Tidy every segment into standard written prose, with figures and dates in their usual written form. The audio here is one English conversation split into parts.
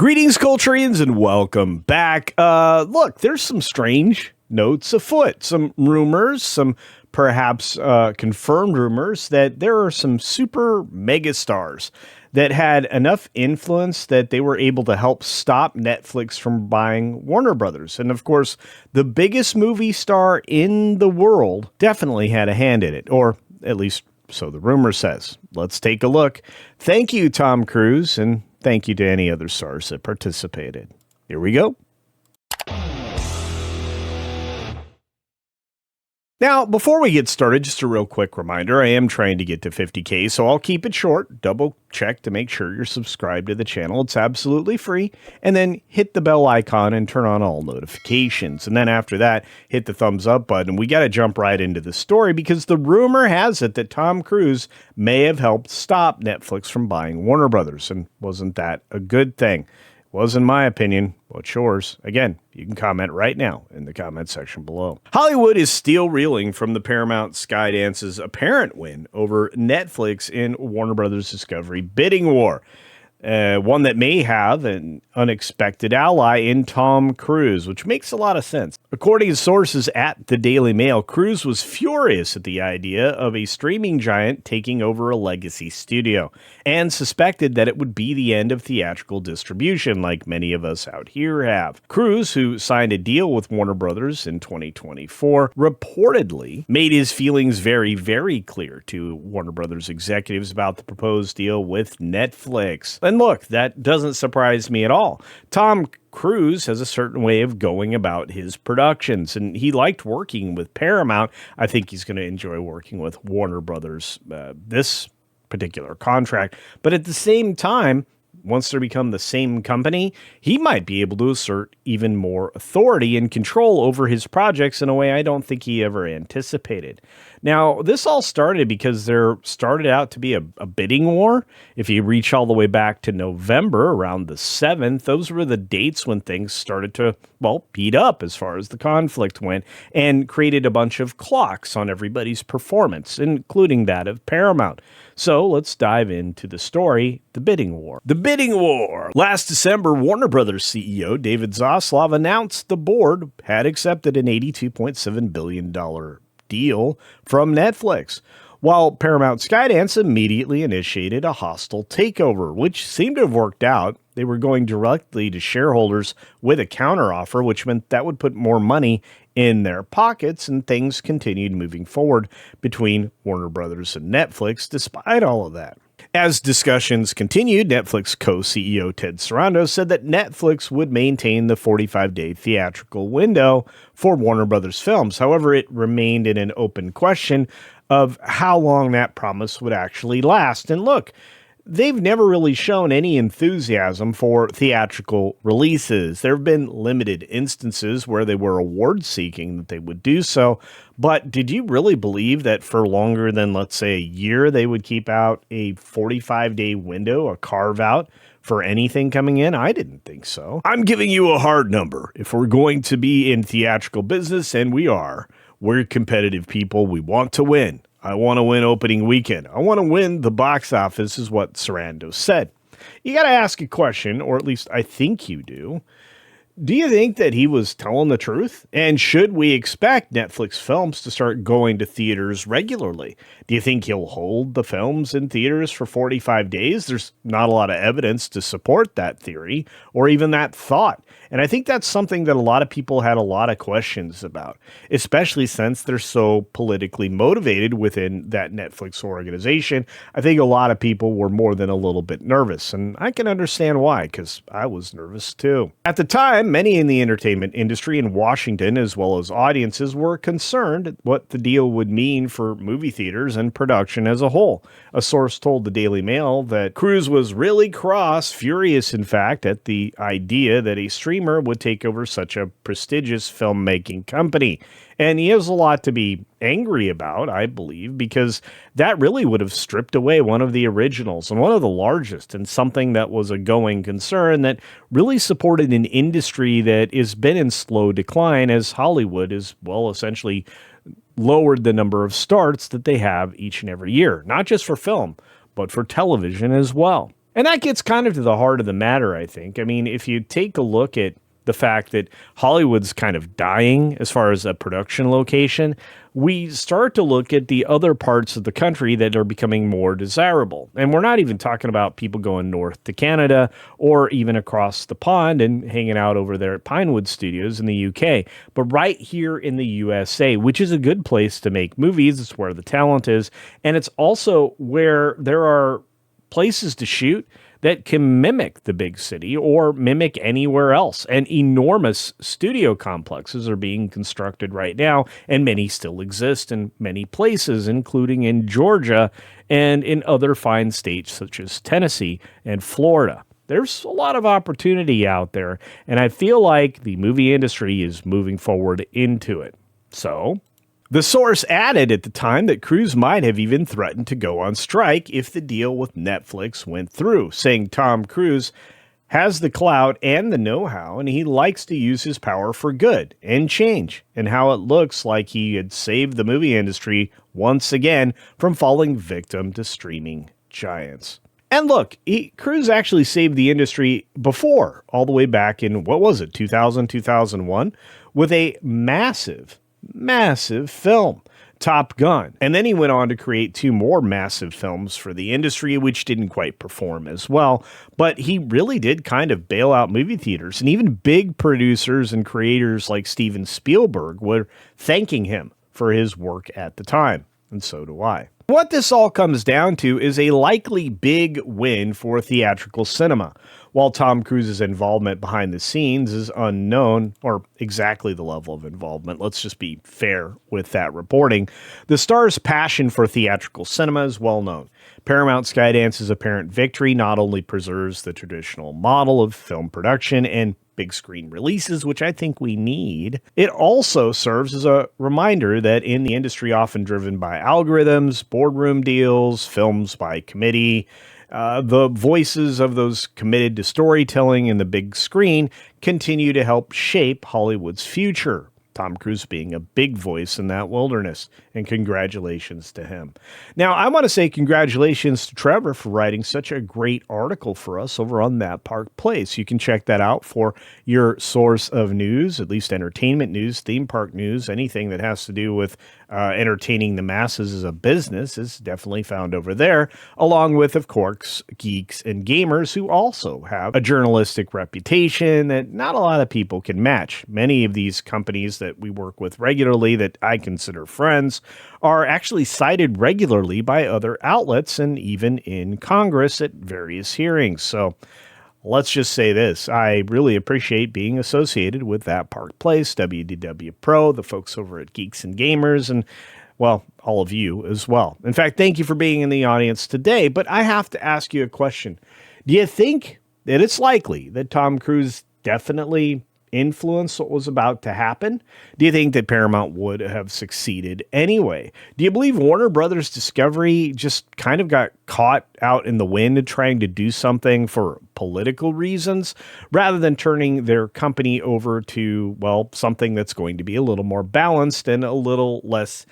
Greetings, Culturians, and welcome back. Look, there's some strange notes afoot, some rumors, some perhaps confirmed rumors that there are some super megastars that had enough influence that they were able to help stop Netflix from buying Warner Brothers. And of course, the biggest movie star in the world definitely had a hand in it, or at least so the rumor says. Let's take a look. Thank you, Tom Cruise, and thank you to any other stars that participated. Here we go. Now, before we get started, just a real quick reminder, I am trying to get to 50K, so I'll keep it short. Double check to make sure you're subscribed to the channel. It's absolutely free. And then hit the bell icon and turn on all notifications. And then after that, hit the thumbs up button. We got to jump right into the story because the rumor has it that Tom Cruise may have helped stop Netflix from buying Warner Brothers. And wasn't that a good thing? Was in my opinion. What's yours? Again, you can comment right now in the comment section below. Hollywood is still reeling from the Paramount Skydance's apparent win over Netflix in Warner Brothers Discovery bidding war. One that may have an unexpected ally in Tom Cruise, which makes a lot of sense. According to sources at the Daily Mail, Cruise was furious at the idea of a streaming giant taking over a legacy studio and suspected that it would be the end of theatrical distribution like many of us out here have. Cruise, who signed a deal with Warner Brothers in 2024, reportedly made his feelings very, very clear to Warner Brothers executives about the proposed deal with Netflix. And look, that doesn't surprise me at all. Tom Cruise has a certain way of going about his productions, and he liked working with Paramount. I think he's going to enjoy working with Warner Brothers this particular contract. But at the same time, once they become the same company, he might be able to assert even more authority and control over his projects in a way I don't think he ever anticipated. Now, this all started because there started out to be a bidding war. If you reach all the way back to November, around the 7th, those were the dates when things started to, well, heat up as far as the conflict went and created a bunch of clocks on everybody's performance, including that of Paramount. So let's dive into the story, the bidding war. The bidding war. Last December, Warner Brothers CEO David Zaslav announced the board had accepted an $82.7 billion deal from Netflix, while Paramount Skydance immediately initiated a hostile takeover, which seemed to have worked out. They were going directly to shareholders with a counteroffer, which meant that would put more money in their pockets, and things continued moving forward between Warner Brothers and Netflix despite all of that. As discussions continued, Netflix co-CEO Ted Sarandos said that Netflix would maintain the 45-day theatrical window for Warner Brothers films. However, it remained in an open question of how long that promise would actually last. And look, they've never really shown any enthusiasm for theatrical releases. There have been limited instances where they were award-seeking that they would do so. But did you really believe that for longer than, let's say, a year, they would keep out a 45-day window, a carve-out for anything coming in? I didn't think so. I'm giving you a hard number. If we're going to be in theatrical business, and we are, we're competitive people. We want to win. I want to win opening weekend. I want to win the box office, is what Sarandos said. You got to ask a question, or at least I think you do. Do you think that he was telling the truth? And should we expect Netflix films to start going to theaters regularly? Do you think he'll hold the films in theaters for 45 days? There's not a lot of evidence to support that theory or even that thought. And I think that's something that a lot of people had a lot of questions about, especially since they're so politically motivated within that Netflix organization. I think a lot of people were more than a little bit nervous, and I can understand why, because I was nervous too. At the time, many in the entertainment industry in Washington, as well as audiences, were concerned what the deal would mean for movie theaters and production as a whole. A source told the Daily Mail that Cruise was really cross, furious in fact, at the idea that a streamer would take over such a prestigious filmmaking company. And he has a lot to be angry about, I believe, because that really would have stripped away one of the originals and one of the largest, and something that was a going concern that really supported an industry that has been in slow decline as Hollywood is, well, essentially lowered the number of starts that they have each and every year, not just for film, but for television as well. And that gets kind of to the heart of the matter, I think. I mean, if you take a look at the fact that Hollywood's kind of dying as far as a production location, we start to look at the other parts of the country that are becoming more desirable. And we're not even talking about people going north to Canada or even across the pond and hanging out over there at Pinewood Studios in the UK, but right here in the USA, which is a good place to make movies. It's where the talent is. And it's also where there are places to shoot that can mimic the big city or mimic anywhere else. And enormous studio complexes are being constructed right now, and many still exist in many places, including in Georgia and in other fine states such as Tennessee and Florida. There's a lot of opportunity out there, and I feel like the movie industry is moving forward into it. So, the source added at the time that Cruise might have even threatened to go on strike if the deal with Netflix went through, saying Tom Cruise has the clout and the know-how, and he likes to use his power for good and change, and how it looks like he had saved the movie industry once again from falling victim to streaming giants. And look, Cruise actually saved the industry before, all the way back in, 2000, 2001, with a massive film, Top Gun. And then he went on to create two more massive films for the industry, which didn't quite perform as well. But he really did kind of bail out movie theaters. And even big producers and creators like Steven Spielberg were thanking him for his work at the time. And so do I. What this all comes down to is a likely big win for theatrical cinema. While Tom Cruise's involvement behind the scenes is unknown, or exactly the level of involvement, let's just be fair with that reporting, the star's passion for theatrical cinema is well known. Paramount Skydance's apparent victory not only preserves the traditional model of film production and big screen releases, which I think we need, it also serves as a reminder that in the industry often driven by algorithms, boardroom deals, films by committee, the voices of those committed to storytelling and the big screen continue to help shape Hollywood's future. Tom Cruise being a big voice in that wilderness, and congratulations to him. Now, I want to say congratulations to Trevor for writing such a great article for us over on That Park Place. You can check that out for your source of news, at least entertainment news, theme park news, anything that has to do with entertaining the masses as a business is definitely found over there, along with, of course, geeks and gamers who also have a journalistic reputation that not a lot of people can match. Many of these companies that we work with regularly that I consider friends are actually cited regularly by other outlets and even in Congress at various hearings. So let's just say this. I really appreciate being associated with That Park Place, WDW Pro, the folks over at Geeks and Gamers, and, well, all of you as well. In fact, thank you for being in the audience today, but I have to ask you a question. Do you think that it's likely that Tom Cruise definitely influenced what was about to happen? Do you think that Paramount would have succeeded anyway? Do you believe Warner Brothers Discovery just kind of got caught out in the wind trying to do something for political reasons rather than turning their company over to, well, something that's going to be a little more balanced and a little less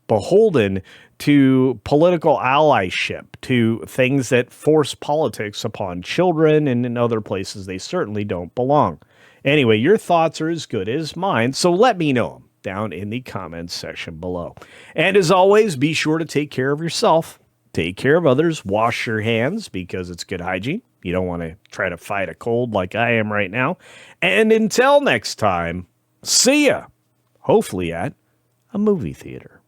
beholden to political allyship, to things that force politics upon children and in other places they certainly don't belong? Anyway, your thoughts are as good as mine, so let me know them down in the comments section below. And as always, be sure to take care of yourself, take care of others, wash your hands because it's good hygiene. You don't want to try to fight a cold like I am right now. And until next time, see ya, hopefully at a movie theater.